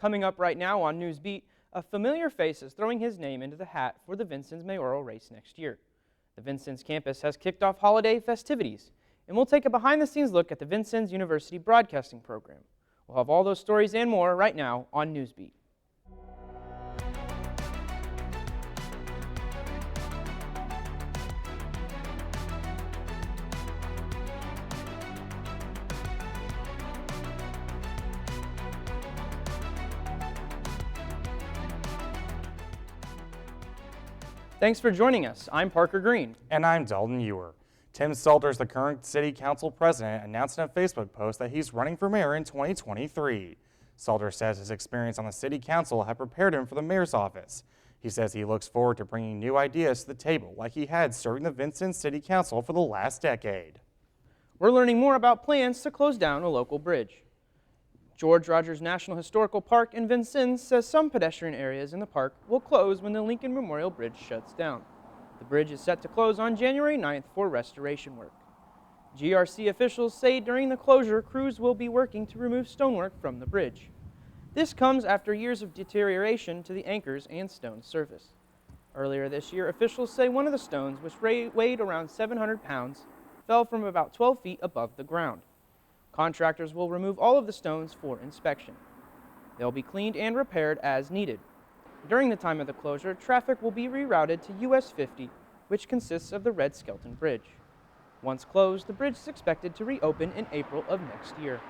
Coming up right now on Newsbeat, a familiar face is throwing his name into the hat for the Vincennes mayoral race next year. The Vincennes campus has kicked off holiday festivities, and we'll take a behind-the-scenes look at the Vincennes University broadcasting program. We'll have all those stories and more right now on Newsbeat. Thanks for joining us. I'm Parker Green. And I'm Dalton Ewer. Tim Salters, the current City Council president, announced in a Facebook post that he's running for mayor in 2023. Salters says his experience on the City Council have prepared him for the mayor's office. He says he looks forward to bringing new ideas to the table like he had serving the Vincennes City Council for the last decade. We're learning more about plans to close down a local bridge. George Rogers National Historical Park in Vincennes says some pedestrian areas in the park will close when the Lincoln Memorial Bridge shuts down. The bridge is set to close on January 9th for restoration work. GRC officials say during the closure, crews will be working to remove stonework from the bridge. This comes after years of deterioration to the anchors and stone surface. Earlier this year, officials say one of the stones, which weighed around 700 pounds, fell from about 12 feet above the ground. Contractors will remove all of the stones for inspection. They'll be cleaned and repaired as needed. During the time of the closure, traffic will be rerouted to US 50, which consists of the Red Skelton Bridge. Once closed, the bridge is expected to reopen in April of next year.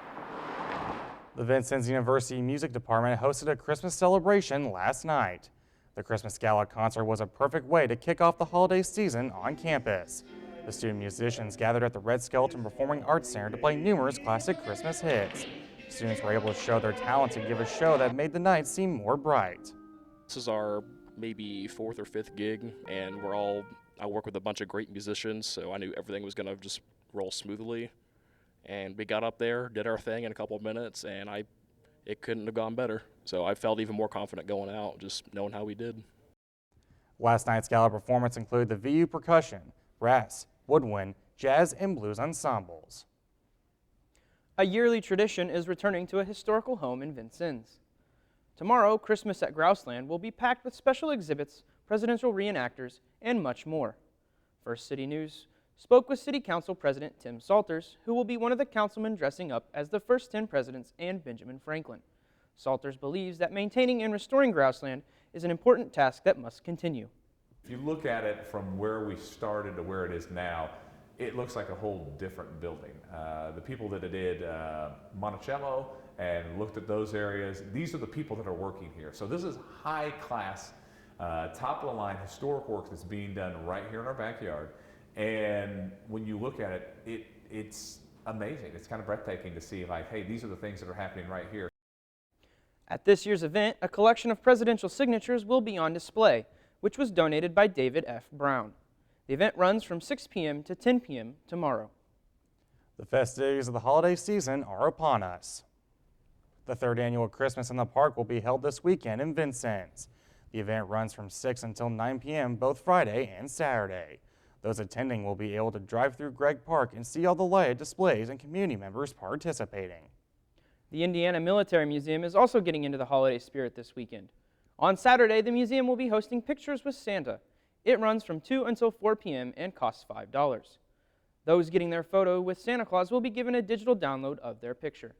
The Vincennes University Music Department hosted a Christmas celebration last night. The Christmas Gala concert was a perfect way to kick off the holiday season on campus. The student musicians gathered at the Red Skelton Performing Arts Center to play numerous classic Christmas hits. Students were able to show their talent and give a show that made the night seem more bright. This is our maybe fourth or fifth gig, and I work with a bunch of great musicians, so I knew everything was gonna just roll smoothly. And we got up there, did our thing in a couple of minutes, and it couldn't have gone better. So I felt even more confident going out, just knowing how we did. Last night's gala performance included the VU Percussion, brass, woodwind, jazz, and blues ensembles. A yearly tradition is returning to a historical home in Vincennes. Tomorrow, Christmas at Grouseland will be packed with special exhibits, presidential reenactors, and much more. First City News spoke with City Council President Tim Salters, who will be one of the councilmen dressing up as the first 10 presidents and Benjamin Franklin. Salters believes that maintaining and restoring Grouseland is an important task that must continue. If you look at it from where we started to where it is now, it looks like a whole different building. The people that did Monticello and looked at those areas, these are the people that are working here. So this is high class, top of the line historic work that's being done right here in our backyard. And when you look at it, it's amazing. It's kind of breathtaking to see like, hey, these are the things that are happening right here. At this year's event, a collection of presidential signatures will be on display, which was donated by David F. Brown. The event runs from 6 p.m. to 10 p.m. tomorrow. The festivities of the holiday season are upon us. The third annual Christmas in the Park will be held this weekend in Vincennes. The event runs from 6 until 9 p.m. both Friday and Saturday. Those attending will be able to drive through Gregg Park and see all the lighted displays and community members participating. The Indiana Military Museum is also getting into the holiday spirit this weekend. On Saturday, the museum will be hosting Pictures with Santa. It runs from 2 until 4 p.m. and costs $5. Those getting their photo with Santa Claus will be given a digital download of their picture.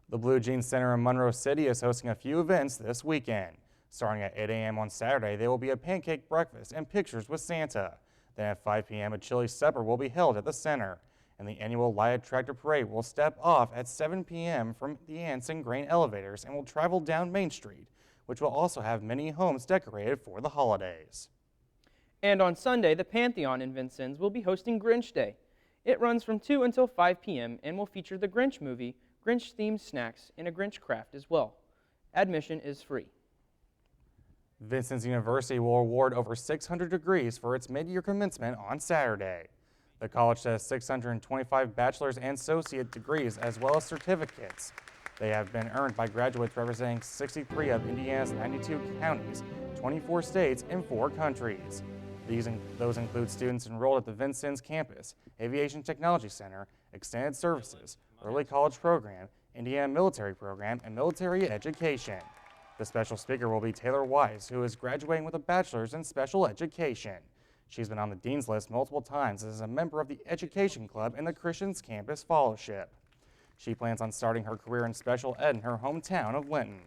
The Blue Jeans Center in Monroe City is hosting a few events this weekend. Starting at 8 a.m. on Saturday, there will be a pancake breakfast and Pictures with Santa. Then at 5 p.m., a chili supper will be held at the center. And the annual Light Tractor Parade will step off at 7 p.m. from the Ants and Grain elevators and will travel down Main Street, which will also have many homes decorated for the holidays. And on Sunday, the Pantheon in Vincennes will be hosting Grinch Day. It runs from 2 until 5 p.m. and will feature the Grinch movie, Grinch-themed snacks, and a Grinch craft as well. Admission is free. Vincennes University will award over 600 degrees for its mid-year commencement on Saturday. The college has 625 bachelor's and associate degrees as well as certificates. They have been earned by graduates representing 63 of Indiana's 92 counties, 24 states, and 4 countries. Those include students enrolled at the Vincennes campus, Aviation Technology Center, Extended Services, Early College Program, Indiana Military Program, and Military Education. The special speaker will be Taylor Weiss, who is graduating with a bachelor's in special education. She's been on the Dean's List multiple times as a member of the Education Club and the Christians Campus Fellowship. She plans on starting her career in special ed in her hometown of Linton.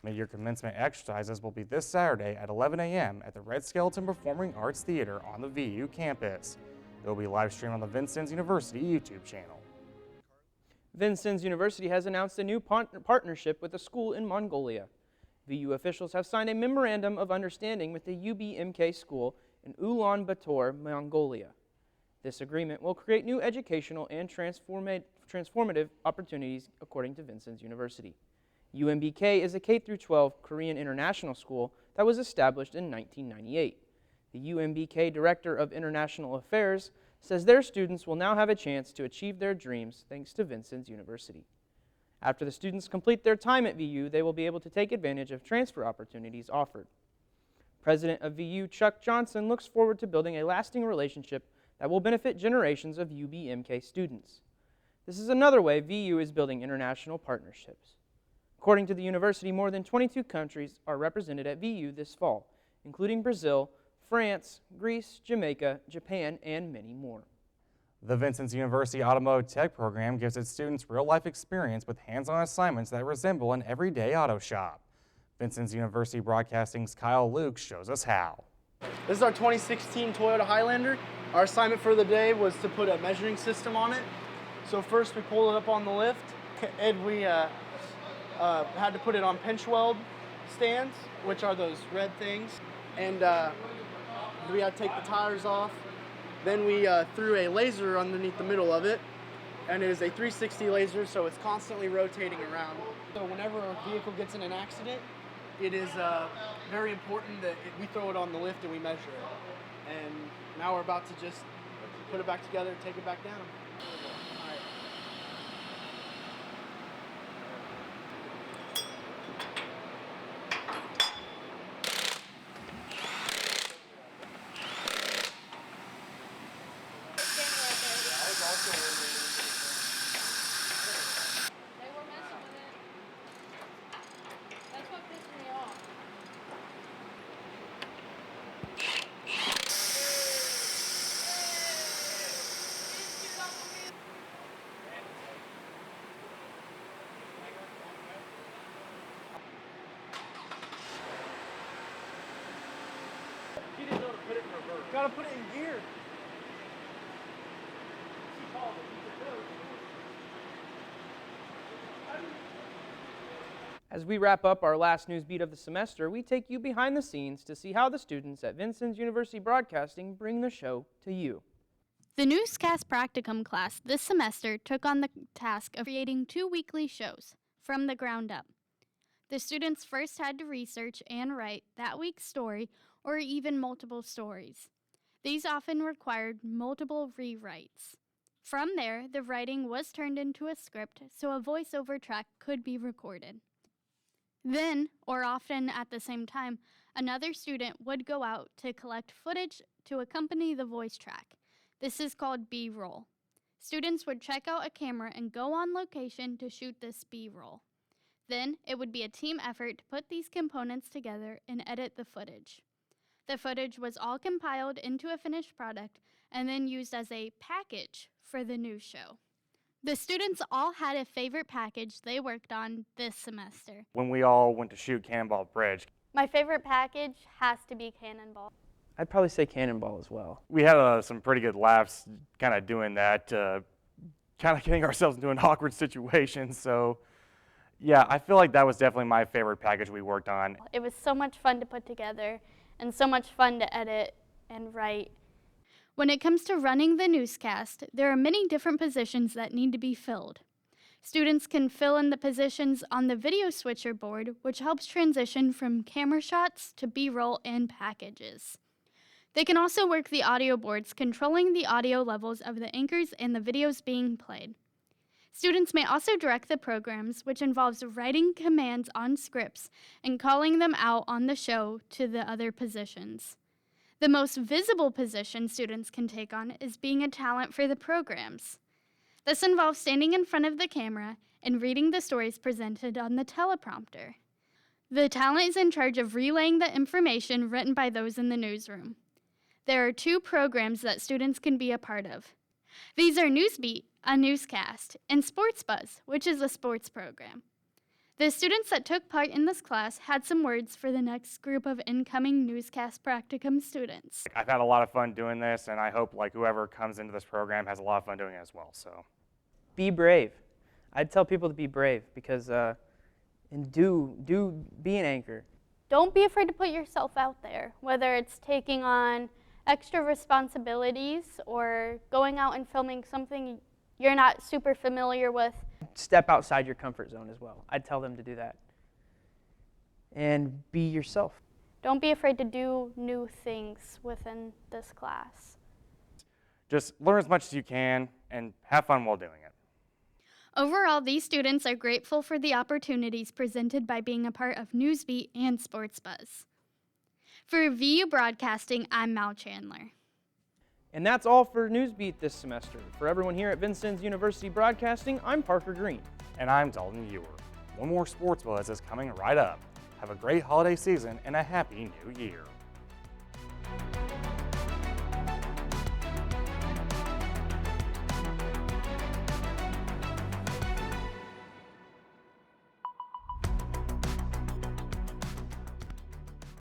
Mid-year commencement exercises will be this Saturday at 11 a.m. at the Red Skeleton Performing Arts Theater on the VU campus. It will be live streamed on the Vincennes University YouTube channel. Vincennes University has announced a new partnership with a school in Mongolia. VU officials have signed a memorandum of understanding with the UBMK school in Ulaanbaatar, Mongolia. This agreement will create new educational and transformative opportunities, according to Vincennes University. UMBK is a K-12 Korean international school that was established in 1998. The UMBK Director of International Affairs says their students will now have a chance to achieve their dreams thanks to Vincennes University. After the students complete their time at VU, they will be able to take advantage of transfer opportunities offered. President of VU, Chuck Johnson, looks forward to building a lasting relationship that will benefit generations of UBMK students. This is another way VU is building international partnerships. According to the university, more than 22 countries are represented at VU this fall, including Brazil, France, Greece, Jamaica, Japan, and many more. The Vincennes University Automotive Tech program gives its students real-life experience with hands-on assignments that resemble an everyday auto shop. Vincennes University Broadcasting's Kyle Luke shows us how. This is our 2016 Toyota Highlander. Our assignment for the day was to put a measuring system on it. So first we pulled it up on the lift, and we had to put it on pinch weld stands, which are those red things. And we had to take the tires off. Then we threw a laser underneath the middle of it, and it is a 360 laser, so it's constantly rotating around. So whenever a vehicle gets in an accident, it is very important that we throw it on the lift and we measure it. And now we're about to just put it back together and take it back down. All right. They were messing with it. That's what pissed me off. You didn't know to put it in reverse. Gotta put it in gear. As we wrap up our last news beat of the semester, we take you behind the scenes to see how the students at Vincennes University Broadcasting bring the show to you. The Newscast Practicum class this semester took on the task of creating 2 weekly shows from the ground up. The students first had to research and write that week's story or even multiple stories. These often required multiple rewrites. From there, the writing was turned into a script so a voiceover track could be recorded. Then, or often at the same time, another student would go out to collect footage to accompany the voice track. This is called B-roll. Students would check out a camera and go on location to shoot this B-roll. Then, it would be a team effort to put these components together and edit the footage. The footage was all compiled into a finished product and then used as a package for the news show. The students all had a favorite package they worked on this semester. When we all went to shoot Cannonball Bridge, My favorite package has to be Cannonball. I'd probably say Cannonball as well. we had some pretty good laughs kind of doing that, kind of getting ourselves into an awkward situation. So yeah, I feel like that was definitely my favorite package we worked on. It was so much fun to put together and so much fun to edit and write. When it comes to running the newscast, there are many different positions that need to be filled. Students can fill in the positions on the video switcher board, which helps transition from camera shots to B-roll and packages. They can also work the audio boards, controlling the audio levels of the anchors and the videos being played. Students may also direct the programs, which involves writing commands on scripts and calling them out on the show to the other positions. The most visible position students can take on is being a talent for the programs. This involves standing in front of the camera and reading the stories presented on the teleprompter. The talent is in charge of relaying the information written by those in the newsroom. There are 2 programs that students can be a part of. These are Newsbeat, a newscast, and Sports Buzz, which is a sports program. The students that took part in this class had some words for the next group of incoming newscast practicum students. I've had a lot of fun doing this, and I hope whoever comes into this program has a lot of fun doing it as well. So, Be brave. I'd tell people to be brave because, and do be an anchor. Don't be afraid to put yourself out there, whether it's taking on extra responsibilities or going out and filming something you're not super familiar with. Step outside your comfort zone as well. I'd tell them to do that. And be yourself. Don't be afraid to do new things within this class. just learn as much as you can and have fun while doing it. Overall, these students are grateful for the opportunities presented by being a part of Newsbeat and Sports Buzz. For VU Broadcasting, I'm Mal Chandler. And that's all for Newsbeat this semester. For everyone here at Vincennes University Broadcasting, I'm Parker Green. And I'm Dalton Ewer. One more Sports Buzz is coming right up. Have a great holiday season and a happy new year.